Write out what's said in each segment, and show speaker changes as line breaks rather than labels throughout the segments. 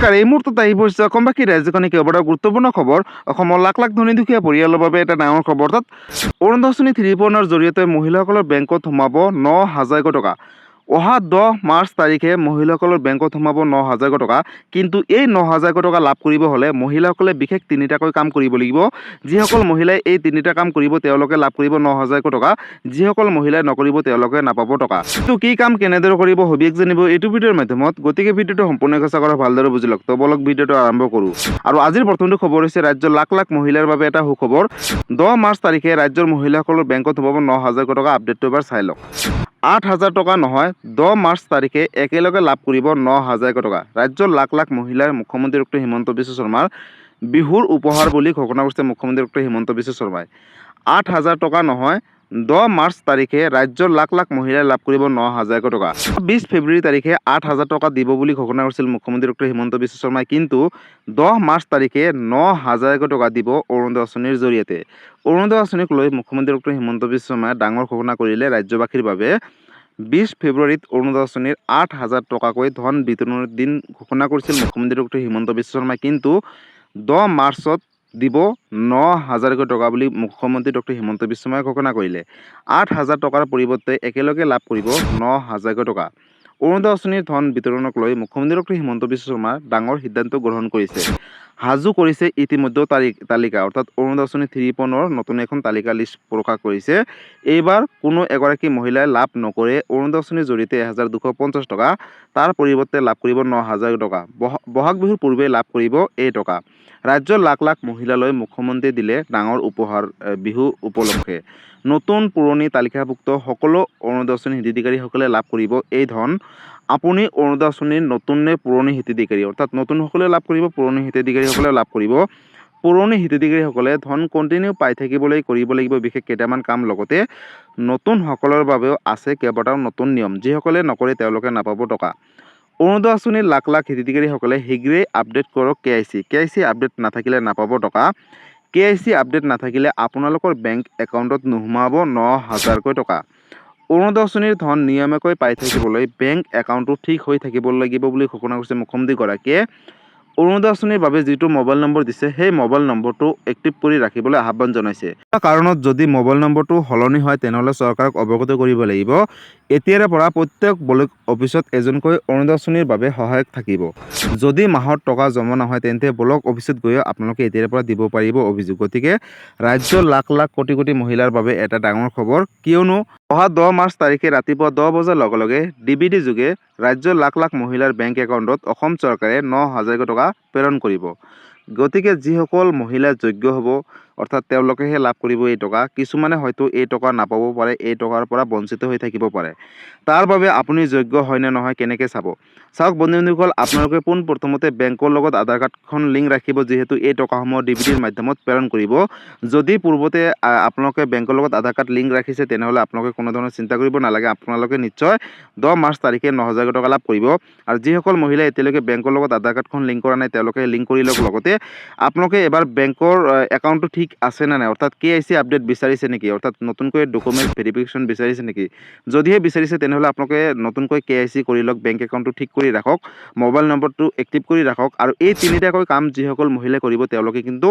নমস্কাৰ, এই মুহূৰ্তত আহি পৰিছে অসমবাসী ৰাজ্যখনে কেইবাটাও গুৰুত্বপূৰ্ণ খবৰ। অসমৰ লাখ লাখ ধনী দুখীয়া পৰিয়ালৰ বাবে এটা ডাঙৰ খবৰ। অৰ্থাৎ অৰুণোদয় আঁচনি 3.0 জৰিয়তে মহিলাসকলৰ বেংকত সোমাব 9,000 টকা। অহা 10 মাৰ্চ তাৰিখে মহিলাসকলৰ বেংকত সোমাব 9,000 টকা। কিন্তু এই 9,000 টকা লাভ কৰিব হ'লে মহিলাসকলে বিশেষ তিনিটাকৈ কাম কৰিব লাগিব। যিসকল মহিলাই এই তিনিটা কাম কৰিব তেওঁলোকে লাভ কৰিব 9,000 টকা। যিসকল মহিলাই নকৰিব তেওঁলোকে নাপাব টকা। কিন্তু কি কাম কেনেদৰে কৰিব সবিশেষ জানিব এইটো ভিডিঅ'ৰ মাধ্যমত। গতিকে ভিডিঅ'টো সম্পূৰ্ণকৈ চাওক আৰু ভালদৰে বুজি লওক। তো বলক ভিডিঅ'টো আৰম্ভ কৰোঁ। আৰু আজিৰ প্ৰথমটো খবৰ হৈছে ৰাজ্যৰ লাখ লাখ মহিলাৰ বাবে এটা সুখবৰ। 10 মাৰ্চ তাৰিখে ৰাজ্যৰ মহিলাসকলৰ বেংকত সোমাব 9,000 টকা। আপডেটটো এবাৰ চাই লওক। 8,000 টকা নহয়, 10 মাৰ্চ তাৰিখে একেলগে লাভ কৰিব 9,000 টকা। ৰাজ্যৰ লাখ লাখ মহিলাৰ মুখ্যমন্ত্ৰী ডক্টৰ হিমন্ত বিশ্ব শৰ্মাৰ বিহুৰ উপহাৰ বুলি ঘোষণা কৰিছে মুখ্যমন্ত্ৰী ডক্টৰ হিমন্ত বিশ্ব শৰ্মাই। 8,000 টকা নহয়, 10 মাৰ্চ তাৰিখে ৰাজ্যৰ লাখ লাখ মহিলাই লাভ কৰিব 9,000 টকা। 20 ফেব্ৰুৱাৰী তাৰিখে 8,000 টকা দিব বুলি ঘোষণা কৰিছিল মুখ্যমন্ত্ৰী ডক্টৰ হিমন্ত বিশ্ব শৰ্মাই। কিন্তু 10 মাৰ্চ তাৰিখে 9,000 টকা দিব অৰুণোদয় আঁচনিৰ জৰিয়তে। অৰুণোদয় আঁচনিক লৈ মুখ্যমন্ত্ৰী ডক্টৰ হিমন্ত বিশ্ব শৰ্মাই ডাঙৰ ঘোষণা কৰিলে ৰাজ্যবাসীৰ বাবে। 20 ফেব্ৰুৱাৰীত অৰুণোদয় আঁচনিৰ 8,000 টকাকৈ ধন বিতৰণৰ দিন ঘোষণা কৰিছিল মুখ্যমন্ত্ৰী ডক্টৰ হিমন্ত বিশ্ব শৰ্মাই। কিন্তু 10 মাৰ্চত দিব 9,000 টকা বুলি মুখ্যমন্ত্ৰী ডক্টৰ হিমন্ত বিশ্ব শৰ্মাই ঘোষণা কৰিলে। 8,000 টকাৰ পৰিৱৰ্তে একেলগে লাভ কৰিব 9,000 টকা। অৰুণোদয় আঁচনিৰ ধন বিতৰণক লৈ মুখ্যমন্ত্ৰী ডক্টৰ হিমন্ত বিশ্ব শৰ্মাই ডাঙৰ সিদ্ধান্ত গ্ৰহণ কৰিছে। সাজু কৰিছে ইতিমধ্যে তালিকা, অৰ্থাৎ অৰুণোদয় আঁচনি 3.0 নতুন এখন তালিকা লিষ্ট প্ৰকাশ কৰিছে। এইবাৰ কোনো এগৰাকী মহিলাই লাভ নকৰে অৰুণোদয় আঁচনিৰ জৰিয়তে 1,250 টকা। তাৰ পৰিৱৰ্তে লাভ কৰিব 9,000 টকা। বহাগ বিহুৰ পূৰ্বে লাভ কৰিব এই টকা। ৰাজ্যৰ লাখ লাখ মহিলালৈ মুখ্যমন্ত্ৰীয়ে দিলে ডাঙৰ উপহাৰ বিহু উপলক্ষে। নতুন পুৰণি তালিকাভুক্ত সকলো অৰুণোদয় আঁচনিৰ হিতাধিকাৰীসকলে লাভ কৰিব এই ধন। আপুনি অৰুণোদয় আঁচনিৰ নতুন নে পুৰণি হিতাধিকাৰী, অৰ্থাৎ নতুনসকলে লাভ কৰিব, পুৰণি হিতাধিকাৰীসকলে লাভ কৰিব। পুৰণি হিতাধিকাৰীসকলে ধন কণ্টিনিউ পাই থাকিবলৈ কৰিব লাগিব বিশেষ কেইটামান কাম। লগতে নতুনসকলৰ বাবেও আছে কেইবাটাও নতুন নিয়ম। যিসকলে নকৰে তেওঁলোকে নাপাব টকা। অৰুণোদয় আঁচনিৰ লাখ লাখ হিতাধিকাৰীসকলে শীঘ্ৰেই আপডেট কৰক KYC আপডেট নাথাকিলে নাপাব টকা। KYC আপডেট নাথাকিলে আপোনালোকৰ বেংক একাউণ্টত নোসোমাব 9,000 টকা। অৰুণোদয় আঁচনিৰ ধন নিয়মীয়াকৈ পাই থাকিবলৈ বেংক একাউণ্টটো ঠিক হৈ থাকিব লাগিব বুলি ঘোষণা কৰিছে মুখ্যমন্ত্ৰীগৰাকীয়ে। অৰুণোদয় আঁচনিৰ বাবে যিটো মোবাইল নম্বৰ দিছে সেই মোবাইল নম্বৰটো এক্টিভ কৰি ৰাখিবলৈ আহ্বান জনাইছে। কাৰণত যদি মোবাইল নম্বৰটো সলনি হয় তেনেহ'লে চৰকাৰক অৱগত কৰিব লাগিব। এতিয়াৰে পৰা প্ৰত্যেক ব্লক অফিচত এজনকৈ অৰুণোদয় আঁচনিৰ বাবে সহায়ক থাকিব। যদি মাহত টকা জমা নহয় তেন্তে ব্লক অফিচত গৈ আপোনালোকে এতিয়াৰে পৰা দিব পাৰিব অভিযোগ। গতিকে ৰাজ্যৰ লাখ লাখ কোটি কোটি মহিলাৰ বাবে এটা ডাঙৰ খবৰ। কিয়নো অহা 10 মাৰ্চ তাৰিখে ৰাতিপুৱা 10 বজাৰ লগে লগে DBD যোগে ৰাজ্যৰ লাখ লাখ মহিলাৰ বেংক একাউণ্টত অসম চৰকাৰে 9,000 টকা প্ৰেৰণ কৰিব। গতিকে যিসকল মহিলা যোগ্য হ'ব, অৰ্থাৎ তেওঁলোকেহে লাভ কৰিব এই টকা। কিছুমানে হয়তো এই টকা নাপাব পাৰে, এই টকাৰ পৰা বঞ্চিত হৈ থাকিব পাৰে। তাৰ বাবে আপুনি যোগ্য হয় নে নহয় কেনেকৈ চাব? চাওক বন্ধুসকল, আপোনালোকে পোনপ্ৰথমতে বেংকৰ লগত আধাৰ কাৰ্ডখন লিংক ৰাখিব, যিহেতু এই টকাসমূহ DBDৰ মাধ্যমত প্ৰেৰণ কৰিব। যদি পূৰ্বতে আপোনালোকে বেংকৰ লগত আধাৰ কাৰ্ড লিংক ৰাখিছে তেনেহ'লে আপোনালোকে কোনো ধৰণৰ চিন্তা কৰিব নালাগে। আপোনালোকে নিশ্চয় 10 মাৰ্চ তাৰিখে 9,000 টকা লাভ কৰিব। আৰু যিসকল মহিলাই এতিয়ালৈকে বেংকৰ লগত আধাৰ কাৰ্ডখন লিংক কৰা নাই তেওঁলোকে লিংক কৰি লওক। লগতে আপোনালোকে এবাৰ বেংকৰ একাউণ্টটো ঠিক আছে নে নাই, অৰ্থাৎ KYC আপডেট বিচাৰিছে নেকি, অৰ্থাৎ নতুনকৈ ডকুমেণ্ট ভেৰিফিকেশ্যন বিচাৰিছে নেকি। যদিহে বিচাৰিছে তেনেহ'লে আপোনালোকে নতুনকৈ KYC কৰি লওক, বেংক একাউণ্টটো ঠিক কৰি ৰাখক, মোবাইল নম্বৰটো এক্টিভ কৰি ৰাখক। আৰু এই তিনিটাকৈ কাম যিসকল মহিলাই কৰিব তেওঁলোকে কিন্তু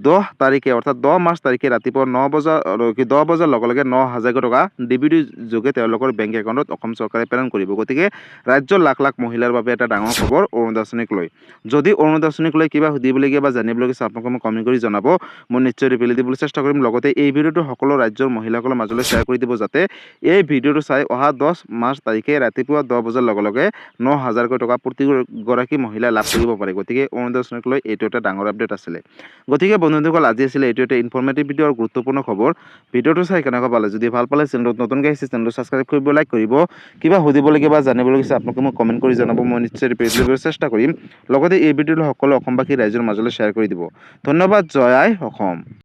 10 তাৰিখে, অৰ্থাৎ 10 মাৰ্চ তাৰিখে ৰাতিপুৱা 10 বজাৰ লগে লগে 9,000 টকা DBD যোগে তেওঁলোকৰ বেংক একাউণ্টত অসম চৰকাৰে প্ৰেৰণ কৰিব। গতিকে ৰাজ্যৰ লাখ লাখ মহিলাৰ বাবে এটা ডাঙৰ খবৰ অৰুণোদয় আঁচনিক লৈ। যদি অৰুণোদয় আঁচনিক লৈ কিবা সুধিবলগীয়া বা জানিবলগীয়া আছে আপোনালোকে মোক কমেণ্ট কৰি জনাব, মই নিশ্চয় ৰিপ্লাই দিবলৈ চেষ্টা কৰিম। লগতে এই ভিডিঅ'টো সকলো ৰাজ্যৰ মহিলাসকলৰ মাজলৈ শ্বেয়াৰ কৰি দিব, যাতে এই ভিডিঅ'টো চাই অহা 10 মাৰ্চ তাৰিখে ৰাতিপুৱা 10 বজাৰ লগে লগে 9,000 টকা প্ৰতিগৰাকী মহিলাই লাভ কৰিব পাৰে। গতিকে অৰুণোদয় আঁচনিক লৈ এইটো এটা ডাঙৰ আপডেট আছিলে। গতিকে বন্ধুসকল, আজি আছিলে এইটো এটা ইনফৰ্মেটিভ ভিডিঅ' আৰু গুৰুত্বপূৰ্ণ খবৰ। ভিডিঅ'টো চাই কেনেকুৱা পালে? যদি ভাল পালে চেনেলটোত নতুনকৈ আহিছে চেনেলটো ছাবস্ক্ৰাইব কৰিব, লাইক কৰিব। কিবা সুধিবলগীয়া বা জানিবলগীয়া আছে আপোনালোকে মোক কমেণ্ট কৰি জনাব, মই নিশ্চয় ৰিপ্লাই দিবলৈ চেষ্টা কৰিম। লগতে এই ভিডিঅ'টো সকলো অসমবাসী ৰাইজৰ মাজলৈ শ্বেয়াৰ কৰি দিব। ধন্যবাদ। জয় আই অসম।